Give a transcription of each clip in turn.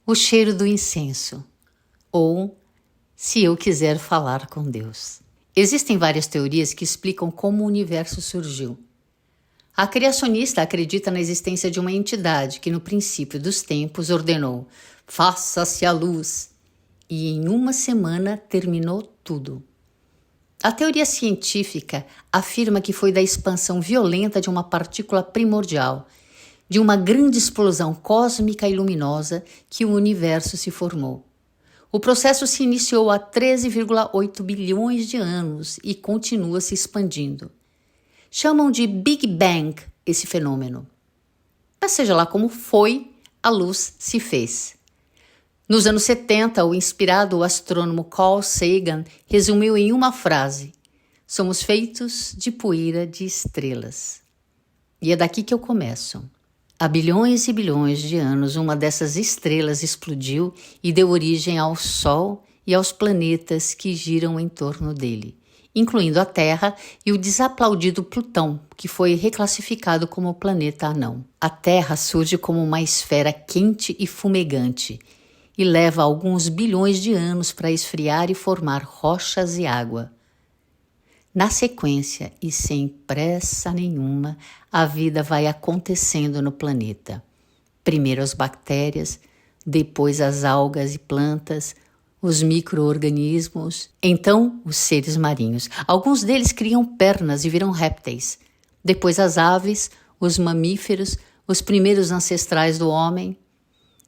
O cheiro do incenso, ou se eu quiser falar com Deus. Existem várias teorias que explicam como o universo surgiu. A criacionista acredita na existência de uma entidade que no princípio dos tempos ordenou: faça-se a luz, e em uma semana terminou tudo. A teoria científica afirma que foi da expansão violenta de uma partícula primordial, de uma grande explosão cósmica e luminosa, que o universo se formou. O processo se iniciou há 13,8 bilhões de anos e continua se expandindo. Chamam de Big Bang esse fenômeno. Mas seja lá como foi, a luz se fez. Nos anos 70, o inspirado astrônomo Carl Sagan resumiu em uma frase: somos feitos de poeira de estrelas. E é daqui que eu começo. Há bilhões e bilhões de anos, uma dessas estrelas explodiu e deu origem ao Sol e aos planetas que giram em torno dele, incluindo a Terra e o desaplaudido Plutão, que foi reclassificado como planeta anão. A Terra surge como uma esfera quente e fumegante e leva alguns bilhões de anos para esfriar e formar rochas e água. Na sequência, e sem pressa nenhuma, a vida vai acontecendo no planeta. Primeiro as bactérias, depois as algas e plantas, os micro-organismos, então os seres marinhos. Alguns deles criam pernas e viram répteis. Depois as aves, os mamíferos, os primeiros ancestrais do homem.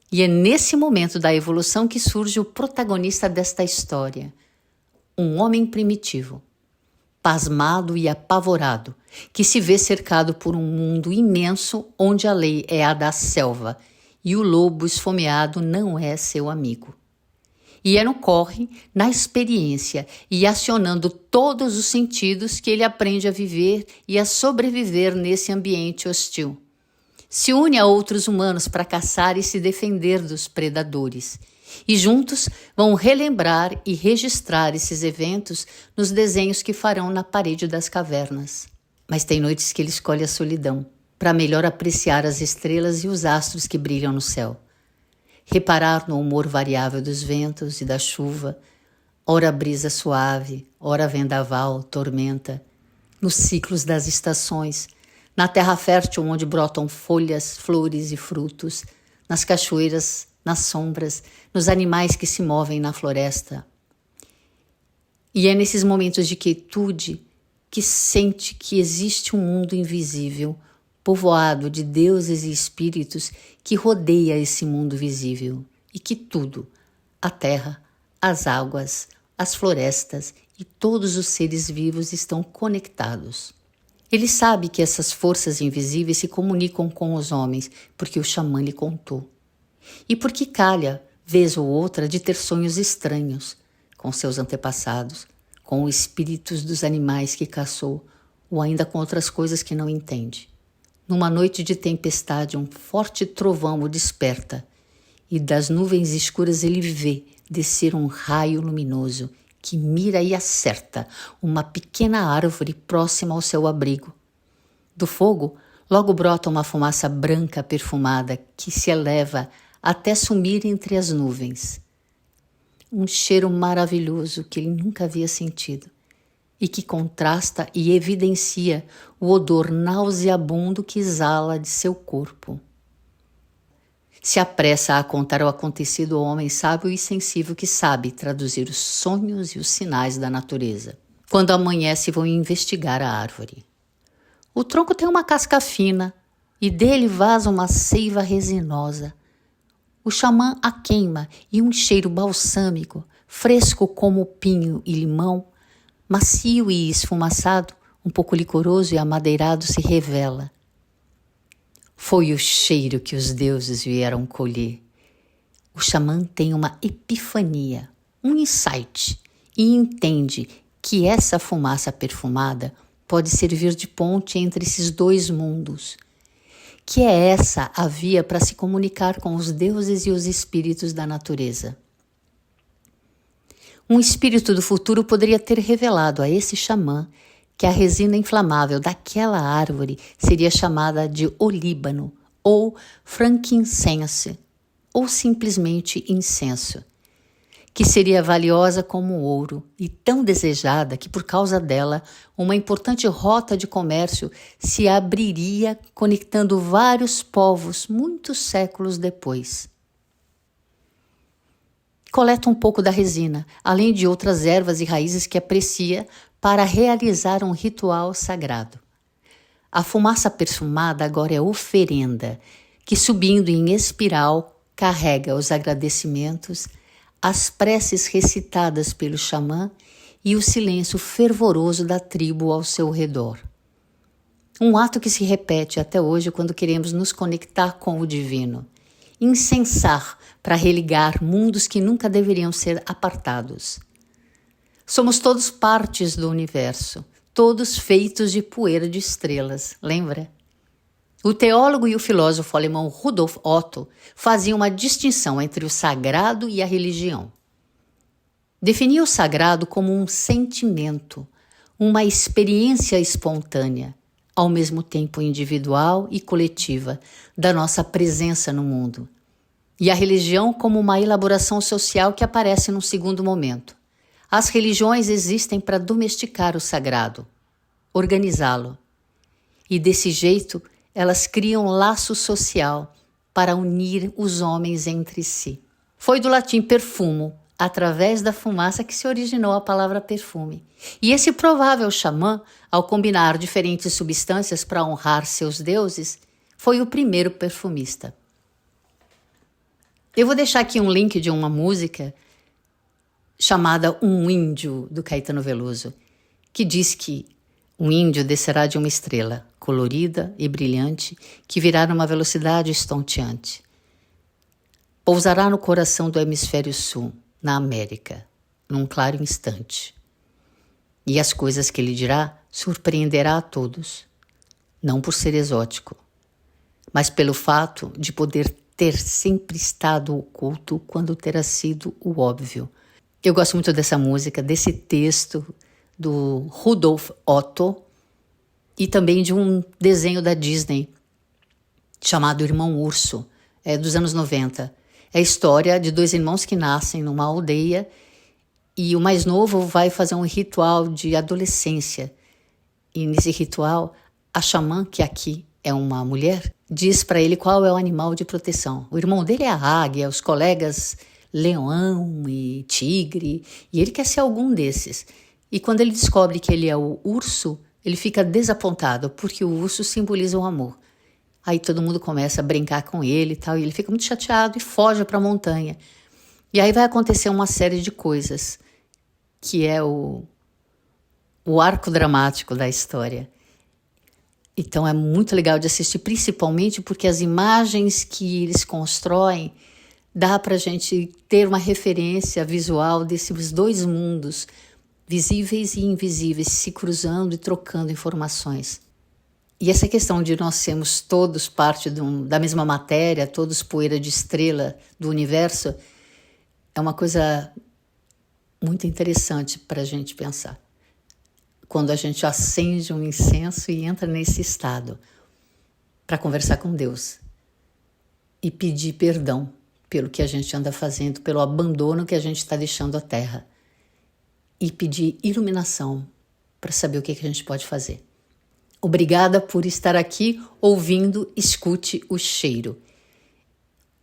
E é nesse momento da evolução que surge o protagonista desta história, um homem primitivo, pasmado e apavorado, que se vê cercado por um mundo imenso onde a lei é a da selva e o lobo esfomeado não é seu amigo. E é no corre, na experiência e acionando todos os sentidos que ele aprende a viver e a sobreviver nesse ambiente hostil. Se une a outros humanos para caçar e se defender dos predadores. E juntos vão relembrar e registrar esses eventos nos desenhos que farão na parede das cavernas. Mas tem noites que ele escolhe a solidão, para melhor apreciar as estrelas e os astros que brilham no céu. Reparar no humor variável dos ventos e da chuva, ora brisa suave, ora vendaval, tormenta, nos ciclos das estações, na terra fértil onde brotam folhas, flores e frutos, nas cachoeiras, nas sombras, nos animais que se movem na floresta. E é nesses momentos de quietude que sente que existe um mundo invisível, povoado de deuses e espíritos que rodeia esse mundo visível e que tudo, a terra, as águas, as florestas e todos os seres vivos estão conectados. Ele sabe que essas forças invisíveis se comunicam com os homens, porque o xamã lhe contou. E porque calha, vez ou outra, de ter sonhos estranhos com seus antepassados, com os espíritos dos animais que caçou, ou ainda com outras coisas que não entende. Numa noite de tempestade, um forte trovão o desperta, e das nuvens escuras ele vê descer um raio luminoso que mira e acerta uma pequena árvore próxima ao seu abrigo. Do fogo, logo brota uma fumaça branca perfumada que se eleva até sumir entre as nuvens. Um cheiro maravilhoso que ele nunca havia sentido e que contrasta e evidencia o odor nauseabundo que exala de seu corpo. Se apressa a contar o acontecido ao homem sábio e sensível que sabe traduzir os sonhos e os sinais da natureza. Quando amanhece, vão investigar a árvore. O tronco tem uma casca fina e dele vaza uma seiva resinosa. O xamã a queima e um cheiro balsâmico, fresco como pinho e limão, macio e esfumaçado, um pouco licoroso e amadeirado se revela. Foi o cheiro que os deuses vieram colher. O xamã tem uma epifania, um insight, e entende que essa fumaça perfumada pode servir de ponte entre esses dois mundos, que é essa a via para se comunicar com os deuses e os espíritos da natureza. Um espírito do futuro poderia ter revelado a esse xamã que a resina inflamável daquela árvore seria chamada de olíbano ou frankincense, ou simplesmente incenso, que seria valiosa como ouro e tão desejada que, por causa dela, uma importante rota de comércio se abriria, conectando vários povos muitos séculos depois. Coleta um pouco da resina, além de outras ervas e raízes que aprecia, para realizar um ritual sagrado. A fumaça perfumada agora é oferenda, que, subindo em espiral, carrega os agradecimentos, as preces recitadas pelo xamã e o silêncio fervoroso da tribo ao seu redor. Um ato que se repete até hoje quando queremos nos conectar com o divino. Incensar para religar mundos que nunca deveriam ser apartados. Somos todos partes do universo, todos feitos de poeira de estrelas, lembra? O teólogo e o filósofo alemão Rudolf Otto faziam uma distinção entre o sagrado e a religião. Definia o sagrado como um sentimento, uma experiência espontânea, ao mesmo tempo individual e coletiva, da nossa presença no mundo. E a religião como uma elaboração social que aparece num segundo momento. As religiões existem para domesticar o sagrado, organizá-lo. E desse jeito, elas criam laço social para unir os homens entre si. Foi do latim perfumo, através da fumaça, que se originou a palavra perfume. E esse provável xamã, ao combinar diferentes substâncias para honrar seus deuses, foi o primeiro perfumista. Eu vou deixar aqui um link de uma música chamada Um Índio, do Caetano Veloso, que diz que um índio descerá de uma estrela, colorida e brilhante, que virá numa velocidade estonteante. Pousará no coração do hemisfério sul, na América, num claro instante. E as coisas que ele dirá surpreenderá a todos, não por ser exótico, mas pelo fato de poder ter sempre estado oculto quando terá sido o óbvio. Eu gosto muito dessa música, desse texto do Rudolf Otto e também de um desenho da Disney chamado Irmão Urso, dos anos 90. É a história de dois irmãos que nascem numa aldeia e o mais novo vai fazer um ritual de adolescência. E nesse ritual, a xamã, que aqui é uma mulher, diz para ele qual é o animal de proteção. O irmão dele é a águia, os colegas leão e tigre, e ele quer ser algum desses. E quando ele descobre que ele é o urso, ele fica desapontado, porque o urso simboliza o amor. Aí todo mundo começa a brincar com ele e tal, e ele fica muito chateado e foge para a montanha. E aí vai acontecer uma série de coisas, que é o arco dramático da história. Então é muito legal de assistir, principalmente porque as imagens que eles constroem dá para a gente ter uma referência visual desses dois mundos, visíveis e invisíveis, se cruzando e trocando informações. E essa questão de nós sermos todos parte da mesma matéria, todos poeira de estrela do universo, é uma coisa muito interessante para a gente pensar. Quando a gente acende um incenso e entra nesse estado para conversar com Deus e pedir perdão pelo que a gente anda fazendo, pelo abandono que a gente está deixando à Terra, e pedir iluminação para saber o que a gente pode fazer. Obrigada por estar aqui ouvindo Escute o Cheiro.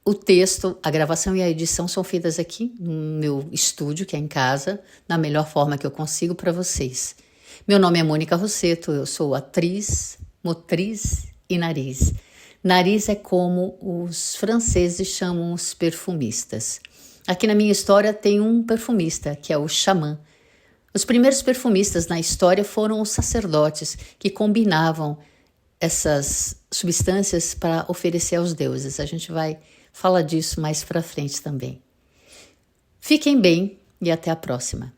O texto, a gravação e a edição são feitas aqui no meu estúdio, que é em casa, da melhor forma que eu consigo para vocês. Meu nome é Mônica Rossetto, eu sou atriz, motriz e nariz. Nariz é como os franceses chamam os perfumistas. Aqui na minha história tem um perfumista, que é o xamã. Os primeiros perfumistas na história foram os sacerdotes, que combinavam essas substâncias para oferecer aos deuses. A gente vai falar disso mais para frente também. Fiquem bem e até a próxima.